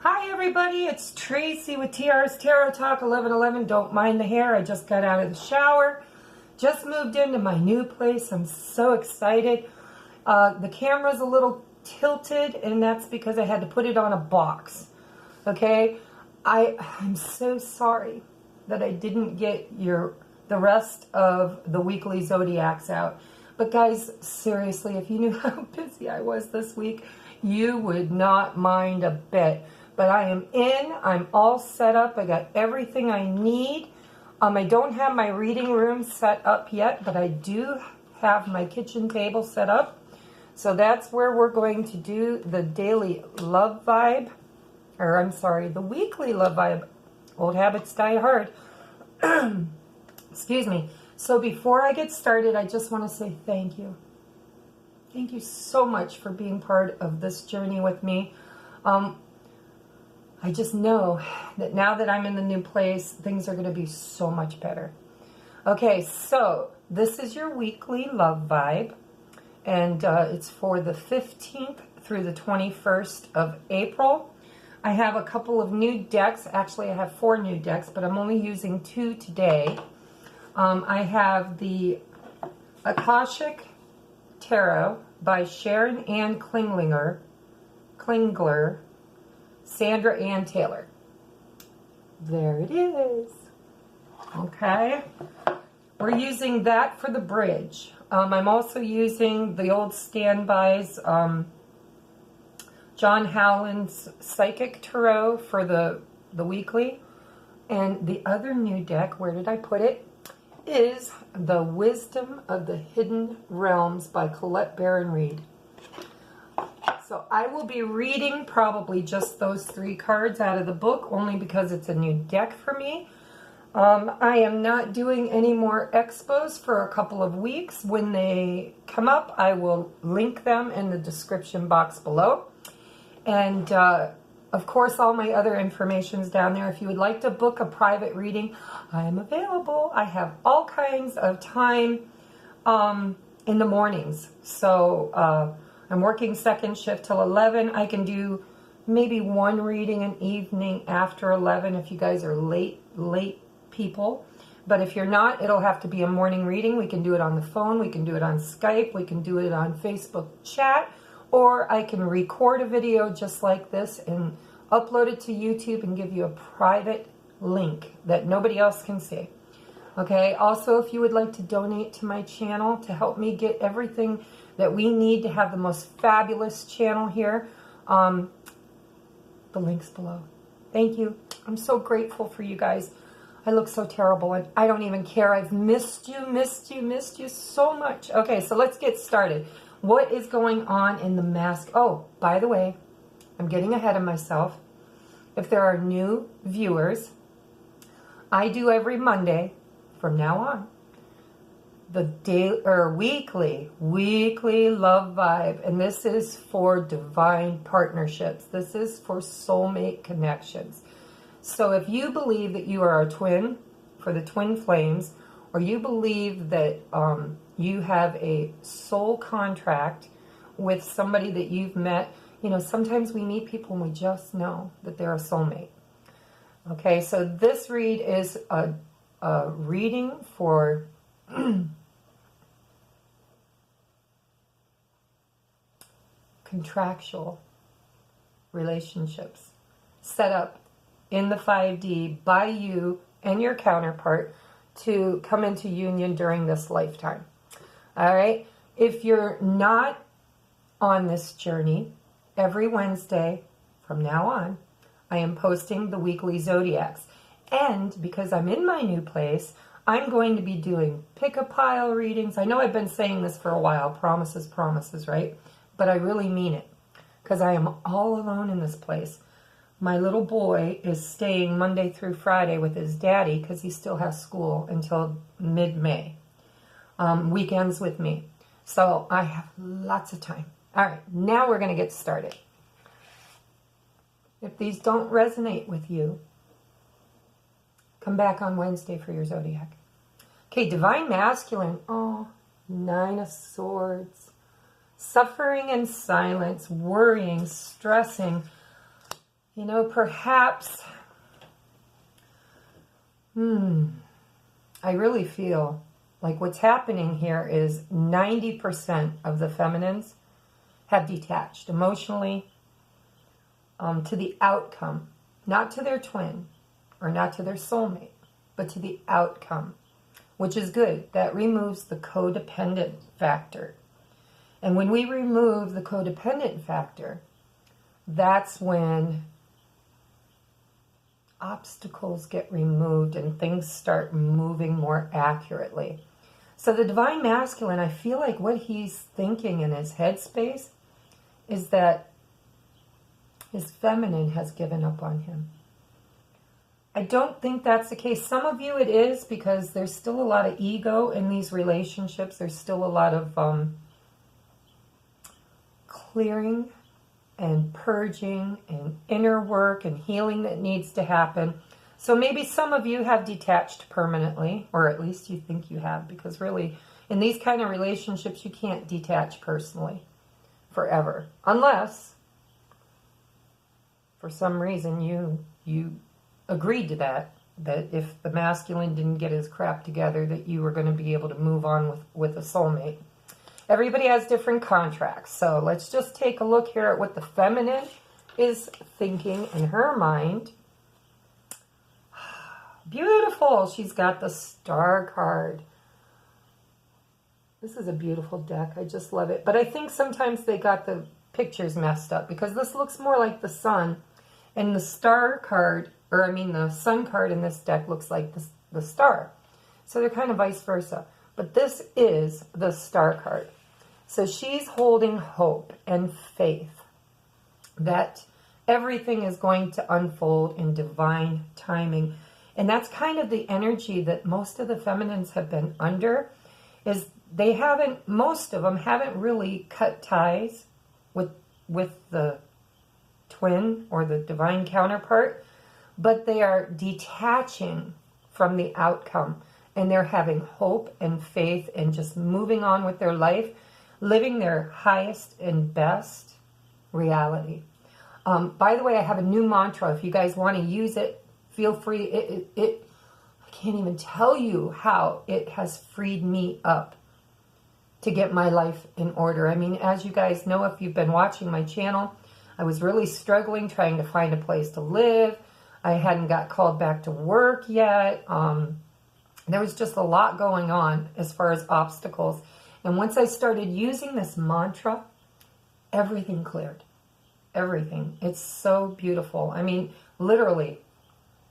Hi everybody, it's Tracy with TR's Tarot Talk 1111. Don't mind the hair, I just got out of the shower. Just moved into my new place. I'm so excited. The camera's a little tilted and that's because I had to put it on a box. Okay? I'm so sorry that I didn't get the rest of the weekly zodiacs out. But guys, seriously, if you knew how busy I was this week, you would not mind a bit. But I am in. I'm all set up. I got everything I need. I don't have my reading room set up yet, but I do have my kitchen table set up. So that's where we're going to do the daily love vibe. Or I'm sorry, the weekly love vibe. Old habits die hard. Excuse me. So before I get started, I just want to say thank you. Thank you so much for being part of this journey with me. I just know that now that I'm in the new place, things are going to be so much better. Okay, so this is your weekly love vibe, and it's for the 15th through the 21st of April. I have a couple of new decks. Actually, I have 4 new decks, but I'm only using 2 today. I have the Akashic Tarot by Sharon Ann Klingler, Sandra Ann Taylor. There it is. Okay. We're using that for the bridge. I'm also using the old standbys, John Howland's Psychic Tarot for the weekly. And the other new deck, where did I put it? Is The Wisdom of the Hidden Realms by Colette Baron Reid. So I will be reading probably just those 3 cards out of the book, only because it's a new deck for me. I am not doing any more expos for a couple of weeks. When they come up, I will link them in the description box below. And of course, all my other information is down there. If you would like to book a private reading, I am available. I have all kinds of time in the mornings. So I'm working second shift till 11. I can do maybe 1 reading an evening after 11 if you guys are late people. But if you're not, it'll have to be a morning reading. We can do it on the phone. We can do it on Skype. We can do it on Facebook chat. Or I can record a video just like this and upload it to YouTube and give you a private link that nobody else can see. Okay, also if you would like to donate to my channel to help me get everything that we need to have the most fabulous channel here, the link's below. Thank you. I'm so grateful for you guys. I look so terrible and I don't even care. I've missed you so much. Okay, so let's get started. What is going on in the mask? Oh, by the way, I'm getting ahead of myself. If there are new viewers, I do every Monday from now on the weekly love vibe, and this is for divine partnerships. This is for soulmate connections. So if you believe that you are a twin for the twin flames, or you believe that you have a soul contract with somebody that you've met, you know, sometimes we meet people and we just know that they're a soulmate. Okay, so this read is a reading for contractual relationships set up in the 5D by you and your counterpart to come into union during this lifetime. All right? If you're not on this journey, every Wednesday from now on, I am posting the weekly zodiacs. And because I'm in my new place, I'm going to be doing pick-a-pile readings. I know I've been saying this for a while, promises, right? But I really mean it, because I am all alone in this place. My little boy is staying Monday through Friday with his daddy because he still has school until mid-May. Weekends with me. So I have lots of time. All right, now we're going to get started. If these don't resonate with you, come back on Wednesday for your zodiac. Okay, divine masculine. Oh, 9 of Swords. Suffering in silence, worrying, stressing. You know, perhaps, I really feel like what's happening here is 90% of the feminines have detached emotionally to the outcome, not to their twin or not to their soulmate, but to the outcome, which is good. That removes the codependent factor. And when we remove the codependent factor, that's when obstacles get removed and things start moving more accurately. So the divine masculine, I feel like what he's thinking in his headspace is that his feminine has given up on him. I don't think that's the case. Some of you it is, because there's still a lot of ego in these relationships. There's still a lot of clearing and purging and inner work and healing that needs to happen. So maybe some of you have detached permanently, or at least you think you have, because really in these kind of relationships you can't detach personally forever, unless for some reason you agreed to that if the masculine didn't get his crap together, that you were going to be able to move on with a soulmate. Everybody has different contracts. So let's just take a look here at what the feminine is thinking in her mind. Beautiful. She's got the Star card. This is a beautiful deck. I just love it. But I think sometimes they got the pictures messed up, because this looks more like the sun, and the Star card, or I mean the Sun card in this deck looks like the Star. So they're kind of vice versa. But this is the Star card. So she's holding hope and faith that everything is going to unfold in divine timing. And that's kind of the energy that most of the feminines have been under, is they haven't, most of them haven't really cut ties with the twin or the divine counterpart, but they are detaching from the outcome, and they're having hope and faith and just moving on with their life, living their highest and best reality. By the way, I have a new mantra. If you guys want to use it, feel free. I can't even tell you how it has freed me up to get my life in order. I mean, as you guys know, if you've been watching my channel, I was really struggling trying to find a place to live. I hadn't got called back to work yet. There was just a lot going on as far as obstacles. And once I started using this mantra, everything cleared. Everything. It's so beautiful. I mean, literally,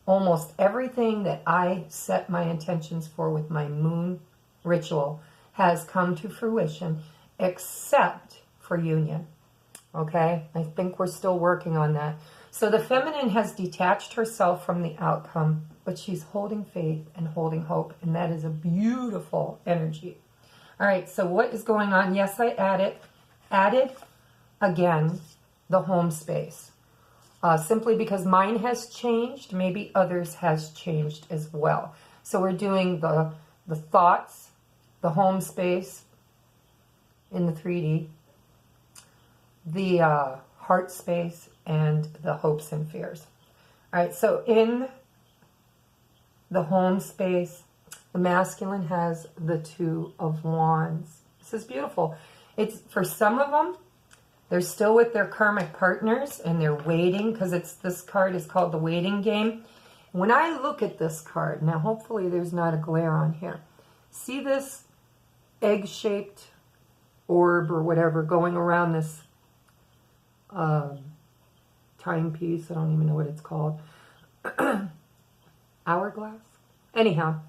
almost everything that I set my intentions for with my moon ritual has come to fruition, except for union. Okay? I think we're still working on that. So the feminine has detached herself from the outcome, but she's holding faith and holding hope, and that is a beautiful energy. All right, so what is going on? Yes, I added again the home space. Simply because mine has changed, maybe others has changed as well. So we're doing the thoughts, the home space in the 3D, the heart space, and the hopes and fears. All right, so in the home space, the masculine has the Two of Wands. This is beautiful. It's for some of them, they're still with their karmic partners and they're waiting, because this card is called the waiting game. When I look at this card, now hopefully there's not a glare on here. See this egg-shaped orb or whatever going around this timepiece? I don't even know what it's called. Hourglass? Anyhow,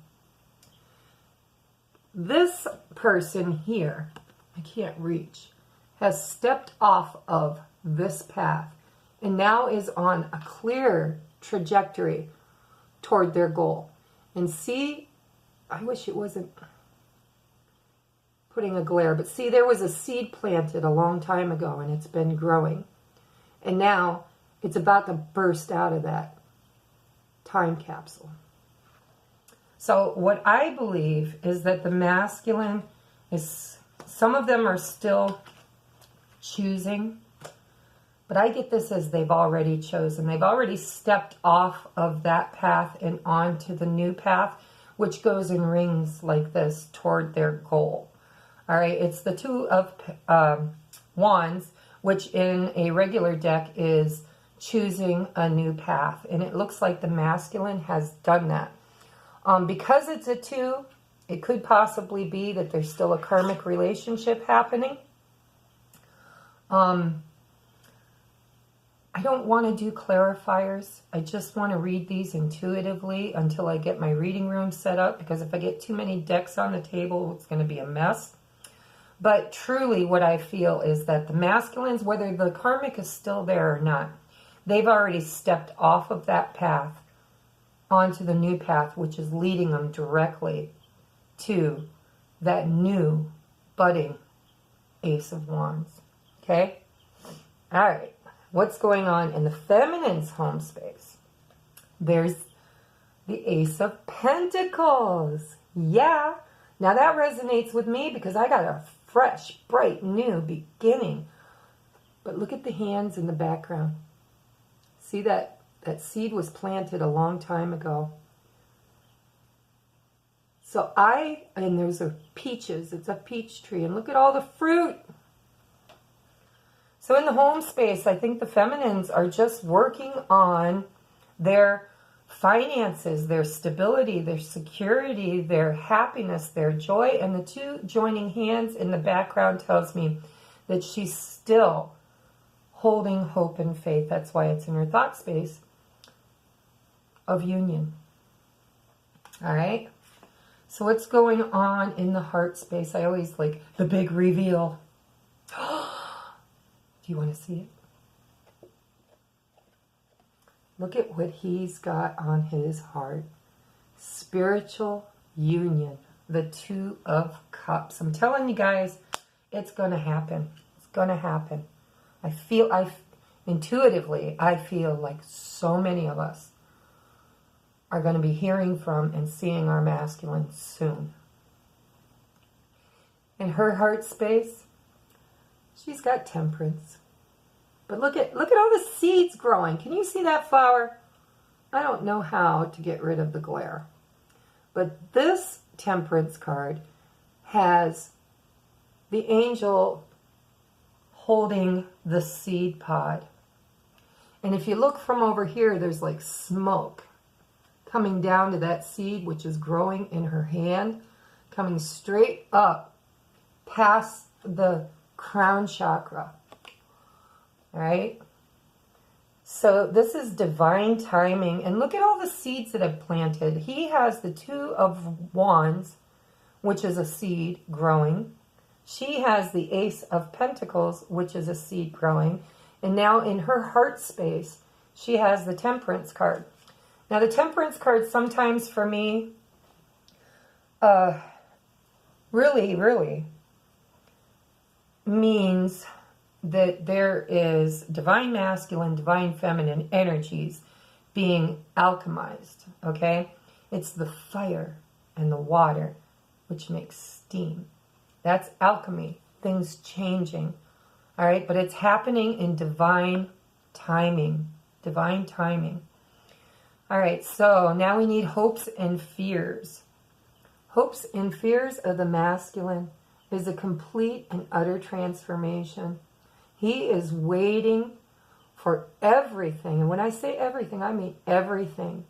this person here, I can't reach, has stepped off of this path and now is on a clear trajectory toward their goal. And see, I wish it wasn't putting a glare, but see, there was a seed planted a long time ago and it's been growing. And now it's about to burst out of that time capsule. So what I believe is that the masculine is, some of them are still choosing But I get this as they've already chosen. They've already stepped off of that path and onto the new path, which goes in rings like this toward their goal. All right, it's the Two of Wands, which in a regular deck is choosing a new path. And it looks like the masculine has done that. Because it's a 2, it could possibly be that there's still a karmic relationship happening. I don't want to do clarifiers. I just want to read these intuitively until I get my reading room set up, because if I get too many decks on the table, it's going to be a mess. But truly what I feel is that the masculines, whether the karmic is still there or not, they've already stepped off of that path onto the new path, which is leading them directly to that new budding Ace of Wands. Okay? All right. What's going on in the feminine's home space? There's the Ace of Pentacles. Yeah. Now that resonates with me because I got a fresh, bright, new beginning. But look at the hands in the background. See that seed was planted a long time ago. So and those are peaches. It's a peach tree. And look at all the fruit. So in the home space, I think the feminines are just working on their finances, their stability, their security, their happiness, their joy. And the 2 joining hands in the background tells me that she's still holding hope and faith. That's why it's in her thought space of union. All right. So what's going on in the heart space? I always like the big reveal. Do you want to see it? Look at what he's got on his heart. Spiritual union. The 2 of Cups. I'm telling you guys, it's going to happen. It's going to happen. Intuitively, I feel like so many of us are going to be hearing from and seeing our masculine soon. In her heart space, she's got Temperance. But look at all the seeds growing. Can you see that flower? I don't know how to get rid of the glare. But this Temperance card has the angel holding the seed pod. And if you look from over here, there's like smoke coming down to that seed, which is growing in her hand, coming straight up past the crown chakra. All right? So this is divine timing. And look at all the seeds that I've planted. He has the 2 of Wands, which is a seed growing. She has the Ace of Pentacles, which is a seed growing. And now in her heart space, she has the Temperance card. Now the Temperance card sometimes for me, really means that there is divine masculine, divine feminine energies being alchemized, okay? It's the fire and the water, which makes steam. That's alchemy, things changing, all right? But it's happening in divine timing, divine timing. All right, so now we need hopes and fears. Hopes and fears of the masculine is a complete and utter transformation. He is waiting for everything, and when I say everything, I mean everything,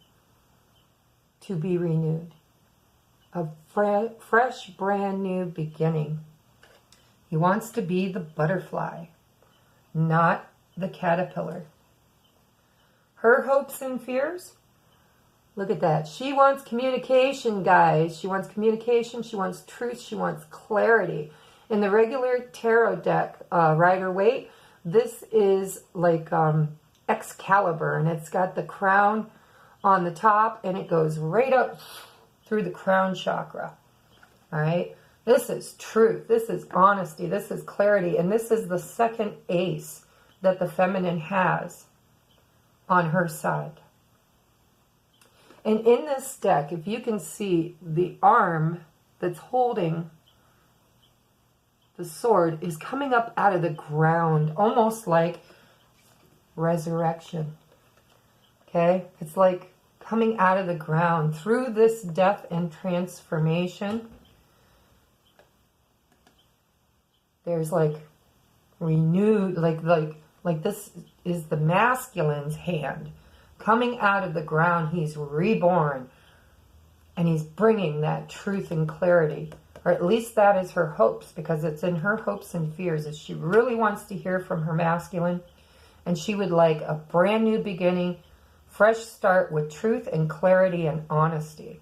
to be renewed. A fresh, brand new beginning. He wants to be the butterfly, not the caterpillar. Her hopes and fears, look at that. She wants communication, guys. She wants communication. She wants truth. She wants clarity. In the regular tarot deck, Rider-Waite, this is like Excalibur, and it's got the crown on the top, and it goes right up through the crown chakra. All right? This is truth. This is honesty. This is clarity. And this is the second ace that the feminine has on her side. And in this deck, if you can see, the arm that's holding the sword is coming up out of the ground, almost like resurrection. Okay? It's like coming out of the ground through this death and transformation. There's like renewed, like this is the masculine's hand coming out of the ground. He's reborn, and he's bringing that truth and clarity, or at least that is her hopes, because it's in her hopes and fears, is she really wants to hear from her masculine, and she would like a brand new beginning, fresh start with truth and clarity and honesty.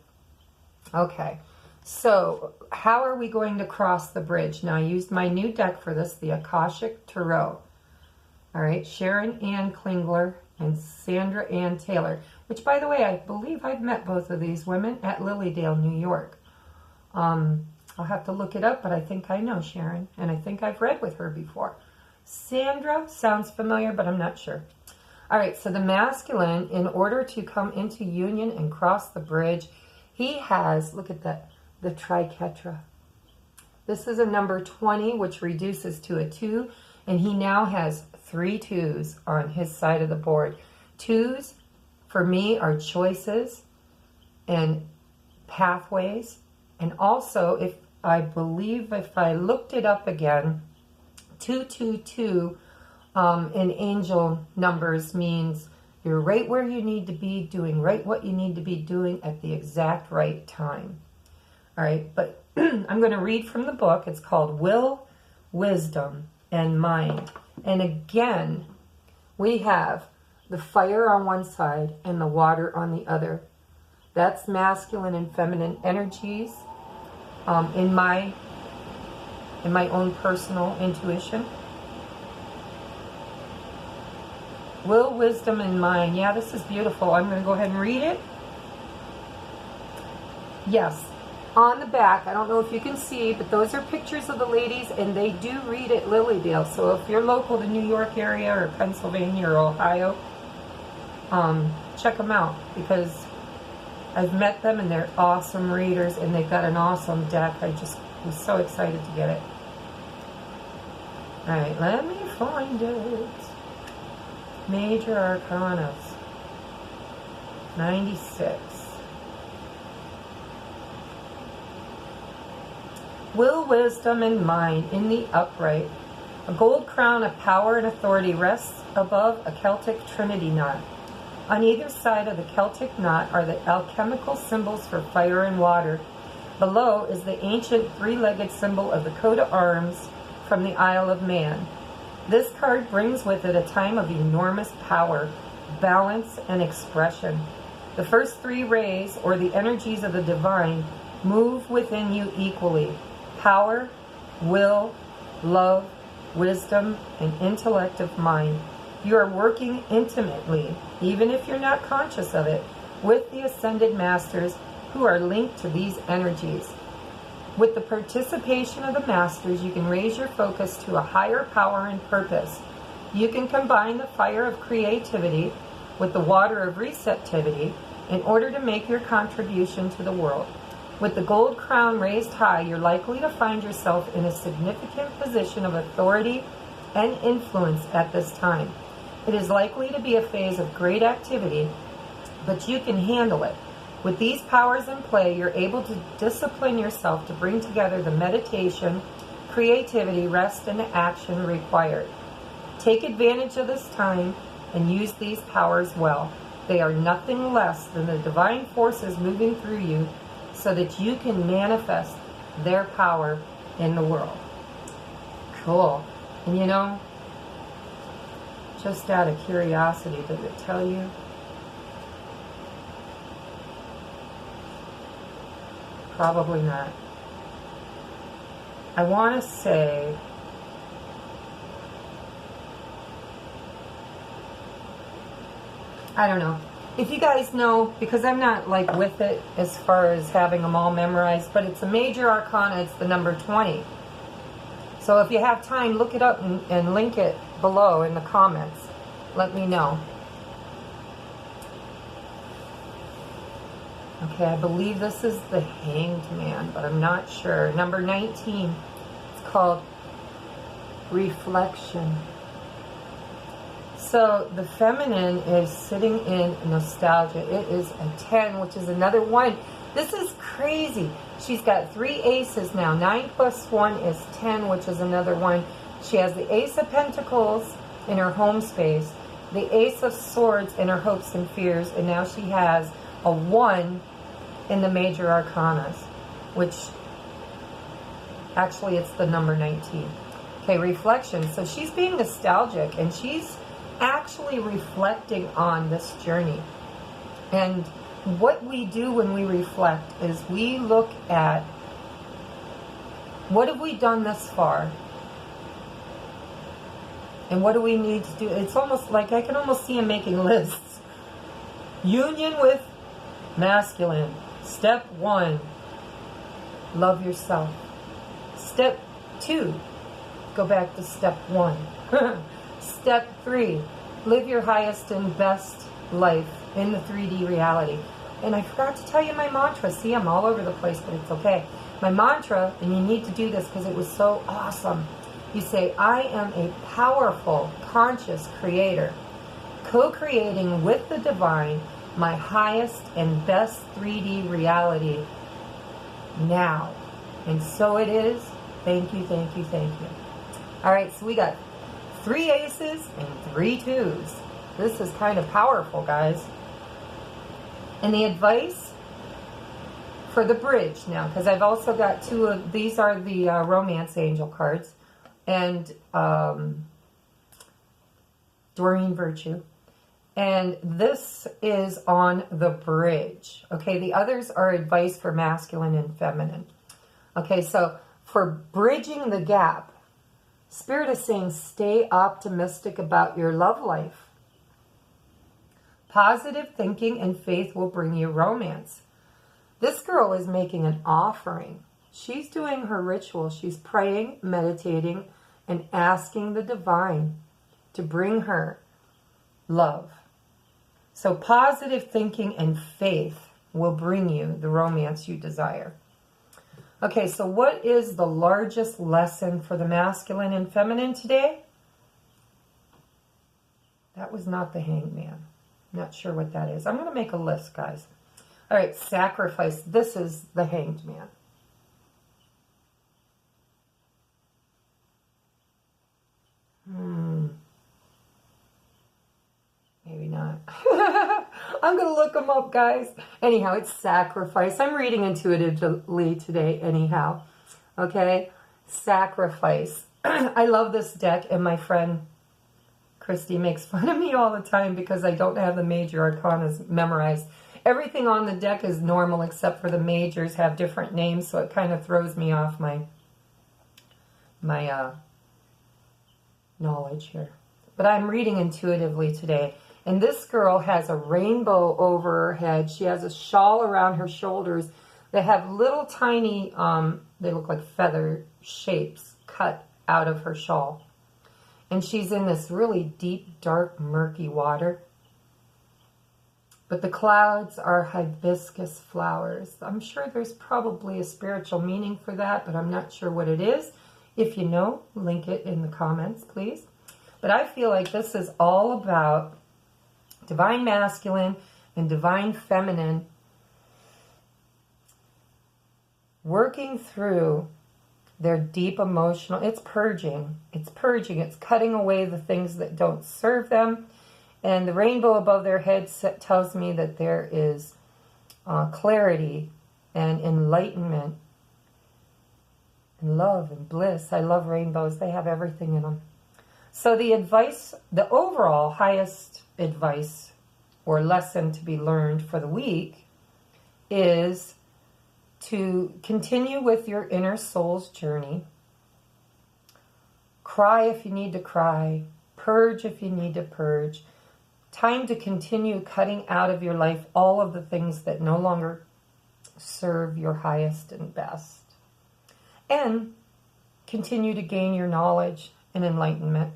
Okay, so how are we going to cross the bridge? Now, I used my new deck for this, the Akashic Tarot. All right, Sharon Ann Klingler and Sandra Ann Taylor, which, by the way, I believe I've met both of these women at Lilydale, New York. I'll have to look it up, but I think I know Sharon, and I think I've read with her before. Sandra sounds familiar, but I'm not sure. All right, so the masculine, in order to come into union and cross the bridge, he has, look at that, the triquetra. This is a number 20, which reduces to a 2, and he now has 3 2s on his side of the board. 2s, for me, are choices and pathways. And also, if I looked it up again, 222 in angel numbers means you're right where you need to be, doing right what you need to be doing at the exact right time. All right, but I'm going to read from the book. It's called Will, Wisdom, and Mind. And again, we have the fire on one side and the water on the other. That's masculine and feminine energies in my own personal intuition. Will, wisdom, and mind. Yeah, this is beautiful. I'm going to go ahead and read it. Yes, on the back, I don't know if you can see, but those are pictures of the ladies, and they do read at Lilydale. So if you're local to New York area or Pennsylvania or Ohio, check them out, because I've met them and they're awesome readers, and they've got an awesome deck. I just was so excited to get it. All right, let me find it. Major Arcanas, 96. Will, wisdom, and mind in the upright. A gold crown of power and authority rests above a Celtic trinity knot. On either side of the Celtic knot are the alchemical symbols for fire and water. Below is the ancient three-legged symbol of the coat of arms from the Isle of Man. This card brings with it a time of enormous power, balance, and expression. The first 3 rays, or the energies of the divine, move within you equally. Power, will, love, wisdom, and intellect of mind. You are working intimately, even if you're not conscious of it, with the ascended masters who are linked to these energies. With the participation of the masters, you can raise your focus to a higher power and purpose. You can combine the fire of creativity with the water of receptivity in order to make your contribution to the world. With the gold crown raised high, you're likely to find yourself in a significant position of authority and influence at this time. It is likely to be a phase of great activity, but you can handle it. With these powers in play, you're able to discipline yourself to bring together the meditation, creativity, rest, and action required. Take advantage of this time and use these powers well. They are nothing less than the divine forces moving through you so that you can manifest their power in the world. Cool. And you know, just out of curiosity, does it tell you? Probably not. I want to say I don't know. If you guys know, because I'm not like with it as far as having them all memorized, but it's a major arcana, it's the number 20. So if you have time, look it up and link it below in the comments. Let me know. Okay, I believe this is the Hanged Man, but I'm not sure. Number 19. It's called Reflection. So the feminine is sitting in nostalgia. It is a 10, which is another 1. This is crazy. She's got 3 aces now. 9 plus 1 is 10, which is another 1. She has the Ace of Pentacles in her home space, the Ace of Swords in her hopes and fears, and now she has a 1 in the major arcanas, which actually it's the number 19. Okay, reflection. So she's being nostalgic, and she's actually reflecting on this journey. And what we do when we reflect is we look at what have we done thus far, and what do we need to do. It's almost like I can almost see him making lists. Union with masculine. Step 1, love yourself. Step 2, go back to step 1. Step 3, live your highest and best life in the 3D reality. And I forgot to tell you my mantra. See, I'm all over the place, but it's okay. My mantra, and you need to do this because it was so awesome. You say, I am a powerful, conscious creator, co-creating with the divine my highest and best 3D reality now. And so it is. Thank you, thank you, thank you. All right, so we got 3 aces and 3 twos. This is kind of powerful, guys. And the advice for the bridge now, because I've also got 2 of these are the romance angel cards, and Doreen Virtue. And this is on the bridge. Okay, the others are advice for masculine and feminine. Okay, so for bridging the gap, Spirit is saying stay optimistic about your love life. Positive thinking and faith will bring you romance. This girl is making an offering. She's doing her ritual. She's praying, meditating, and asking the divine to bring her love. So positive thinking and faith will bring you the romance you desire. Okay, so what is the largest lesson for the masculine and feminine today? That was not the Hanged Man. Not sure what that is. I'm going to make a list, guys. All right, sacrifice. This is the Hanged Man. Maybe not. I'm going to look them up, guys. Anyhow, it's sacrifice. I'm reading intuitively today, anyhow. Okay? Sacrifice. I love this deck, and my friend Christy makes fun of me all the time because I don't have the major arcanas memorized. Everything on the deck is normal except for the majors have different names, so it kind of throws me off my knowledge here. But I'm reading intuitively today. And this girl has a rainbow over her head. She has a shawl around her shoulders that have little tiny, they look like feather shapes cut out of her shawl. And she's in this really deep, dark, murky water. But the clouds are hibiscus flowers. I'm sure there's probably a spiritual meaning for that, but I'm not sure what it is. If you know, link it in the comments, please. But I feel like this is all about divine masculine and divine feminine working through their deep emotional, it's purging, it's cutting away the things that don't serve them. And the rainbow above their heads tells me that there is clarity and enlightenment and love and bliss. I love rainbows. They have everything in them. So the advice, the overall highest advice or lesson to be learned for the week is to continue with your inner soul's journey. Cry if you need to cry. Purge if you need to purge. Time to continue cutting out of your life all of the things that no longer serve your highest and best. And continue to gain your knowledge and enlightenment.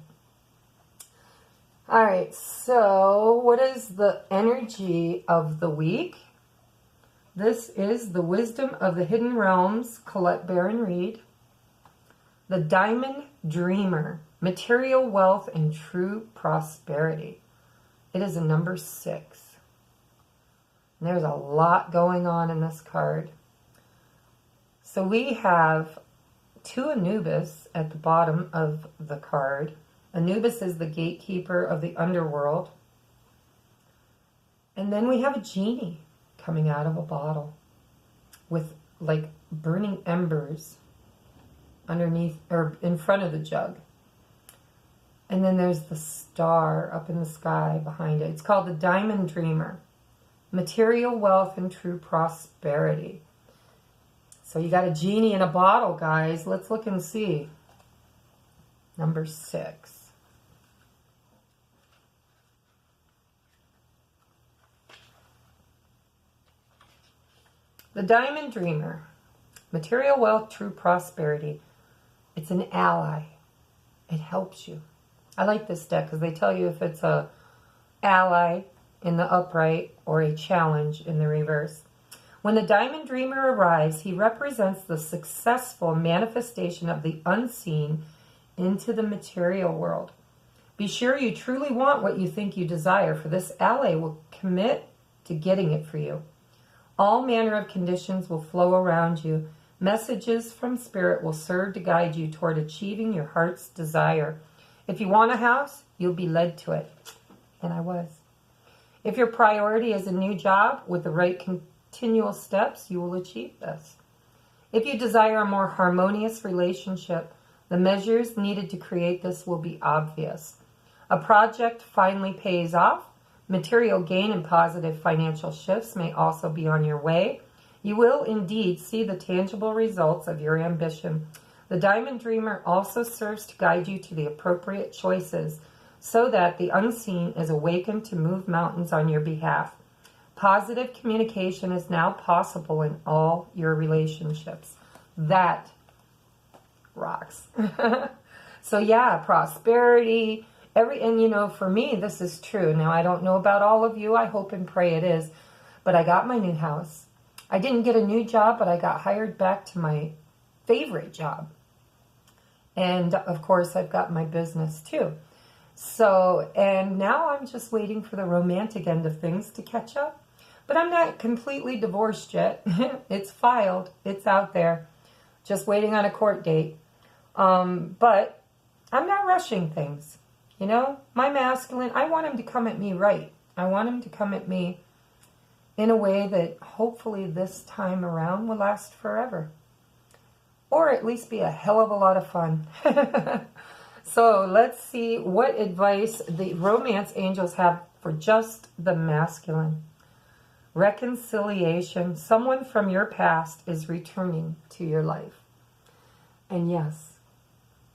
All right, so what is the energy of the week? This is the Wisdom of the Hidden Realms, Colette Baron Reed. The Diamond Dreamer. material wealth and true prosperity. It is a number 6. And there's a lot going on in this card. So we have 2 Anubis at the bottom of the card. Anubis is the gatekeeper of the underworld. And then we have a genie coming out of a bottle with like burning embers underneath or in front of the jug. And then there's the star up in the sky behind it. It's called the Diamond Dreamer. Material wealth and true prosperity. So you got a genie in a bottle, guys. Let's look and see. Number 6. The Diamond Dreamer. Material wealth, true prosperity. It's an ally. It helps you. I like this deck because they tell you if it's a ally in the upright or a challenge in the reverse. When the Diamond Dreamer arrives, he represents the successful manifestation of the unseen into the material world. Be sure you truly want what you think you desire, for this ally will commit to getting it for you. All manner of conditions will flow around you. Messages from Spirit will serve to guide you toward achieving your heart's desire. If you want a house, you'll be led to it. And I was. If your priority is a new job with the right continual steps, you will achieve this. If you desire a more harmonious relationship, the measures needed to create this will be obvious. A project finally pays off. Material gain and positive financial shifts may also be on your way. You will indeed see the tangible results of your ambition. The Diamond Dreamer also serves to guide you to the appropriate choices so that the unseen is awakened to move mountains on your behalf. Positive communication is now possible in all your relationships. That rocks. So yeah, prosperity, and you know, for me, this is true. Now, I don't know about all of you. I hope and pray it is. But I got my new house. I didn't get a new job, but I got hired back to my favorite job. And of course, I've got my business too. So, and now I'm just waiting for the romantic end of things to catch up. But I'm not completely divorced yet. It's filed. It's out there. Just waiting on a court date. But I'm not rushing things. You know, my masculine, I want him to come at me right. I want him to come at me in a way that hopefully this time around will last forever. Or at least be a hell of a lot of fun. So let's see what advice the romance angels have for just the masculine. Reconciliation. Someone from your past is returning to your life. And yes,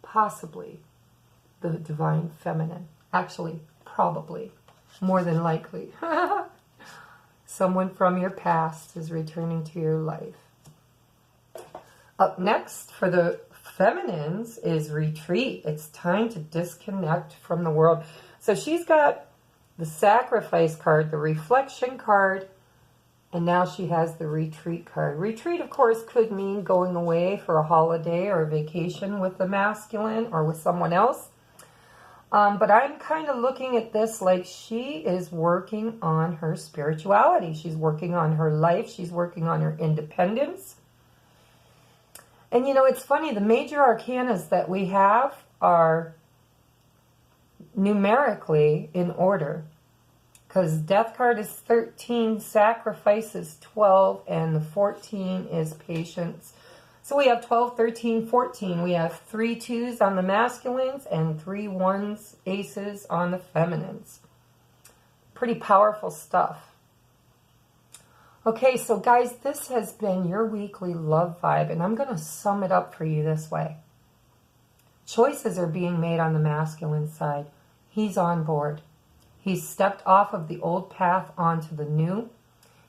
possibly the divine feminine. Actually, probably, more than likely. Someone from your past is returning to your life. Up next for the feminines is retreat. It's time to disconnect from the world. So she's got the sacrifice card, the reflection card, and now she has the retreat card. Retreat, of course, could mean going away for a holiday or a vacation with the masculine or with someone else. But I'm kind of looking at this like she is working on her spirituality. She's working on her life. She's working on her independence. And you know, it's funny, the major arcanas that we have are numerically in order. Because death card is 13, sacrifice is 12, and the 14 is patience. So we have 12, 13, 14. We have 3 2s on the masculines and 3 1s, aces on the feminines. Pretty powerful stuff. Okay, so guys, this has been your weekly love vibe, and I'm going to sum it up for you this way. Choices are being made on the masculine side. He's on board. He's stepped off of the old path onto the new.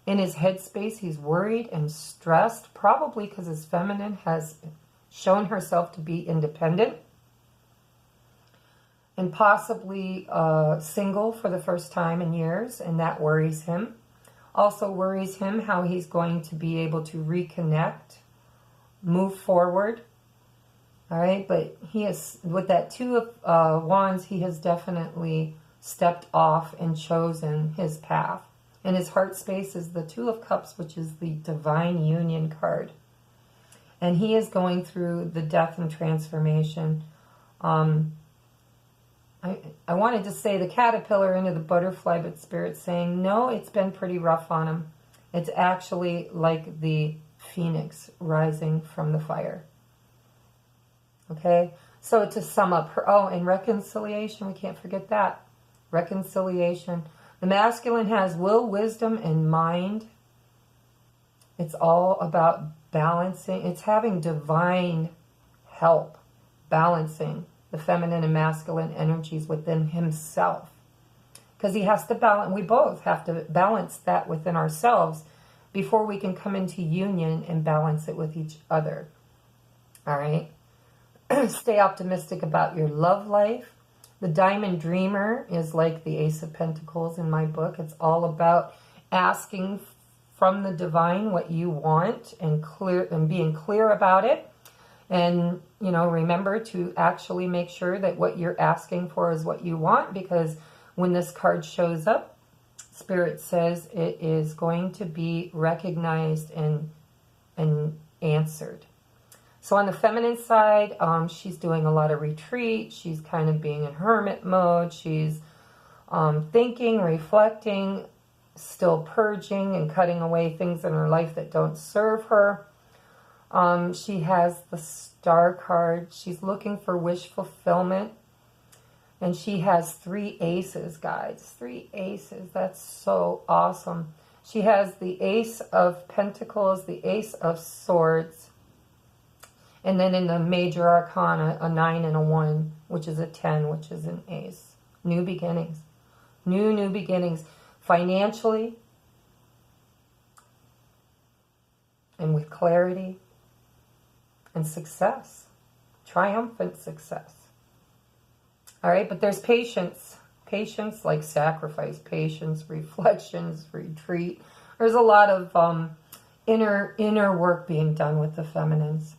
In his headspace, he's worried and stressed, probably because his feminine has shown herself to be independent and possibly single for the first time in years, and that worries him. Also worries him how he's going to be able to reconnect, move forward, All right, but he is, with that Two of Wands, he has definitely stepped off and chosen his path. And his heart space is the Two of Cups, which is the divine union card. And he is going through the death and transformation. I wanted to say the caterpillar into the butterfly, but Spirit's saying, no, it's been pretty rough on him. It's actually like the phoenix rising from the fire. Okay, so to sum up, and reconciliation, we can't forget that. Reconciliation. The masculine has will, wisdom, and mind. It's all about balancing. It's having divine help, balancing the feminine and masculine energies within himself. Because he has to balance, we both have to balance that within ourselves before we can come into union and balance it with each other. All right? Stay optimistic about your love life. The Diamond Dreamer is like the Ace of Pentacles in my book. It's all about asking from the divine what you want and being clear about it. And, you know, remember to actually make sure that what you're asking for is what you want, because when this card shows up, Spirit says it is going to be recognized and answered. So on the feminine side, she's doing a lot of retreat. She's kind of being in hermit mode. She's thinking, reflecting, still purging and cutting away things in her life that don't serve her. She has the Star card. She's looking for wish fulfillment. And she has 3 aces, guys. 3 aces. That's so awesome. She has the Ace of Pentacles, the Ace of Swords, and then in the major arcana, a 9 and a 1, which is a 10, which is an ace. New beginnings. New beginnings. Financially. And with clarity. And success. Triumphant success. All right, but there's patience. Patience like sacrifice. Patience, reflections, retreat. There's a lot of inner work being done with the feminines.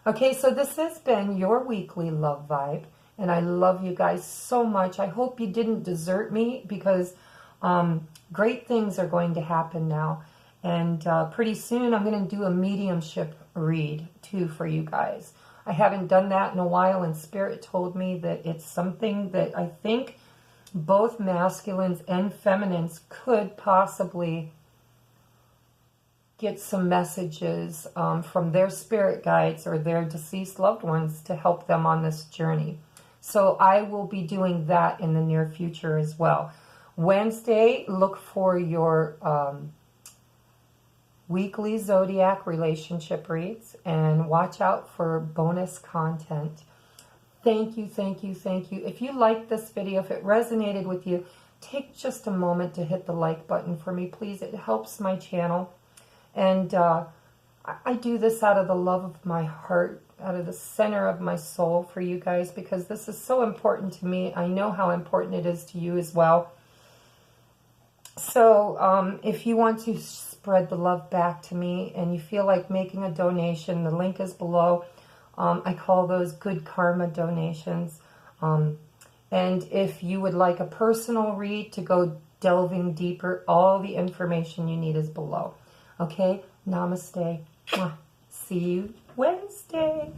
Okay, so this has been your weekly love vibe, and I love you guys so much. I hope you didn't desert me, because great things are going to happen now. And pretty soon I'm going to do a mediumship read, too, for you guys. I haven't done that in a while, and Spirit told me that it's something that I think both masculines and feminines could possibly get some messages from their spirit guides or their deceased loved ones to help them on this journey. So I will be doing that in the near future as well. Wednesday, look for your weekly zodiac relationship reads, and watch out for bonus content. Thank you, thank you, thank you. If you liked this video, if it resonated with you, take just a moment to hit the like button for me, please. It helps my channel. And I do this out of the love of my heart, out of the center of my soul for you guys, because this is so important to me. I know how important it is to you as well. So if you want to spread the love back to me and you feel like making a donation, the link is below. I call those good karma donations. And if you would like a personal read to go delving deeper, all the information you need is below. Okay, namaste. See you Wednesday.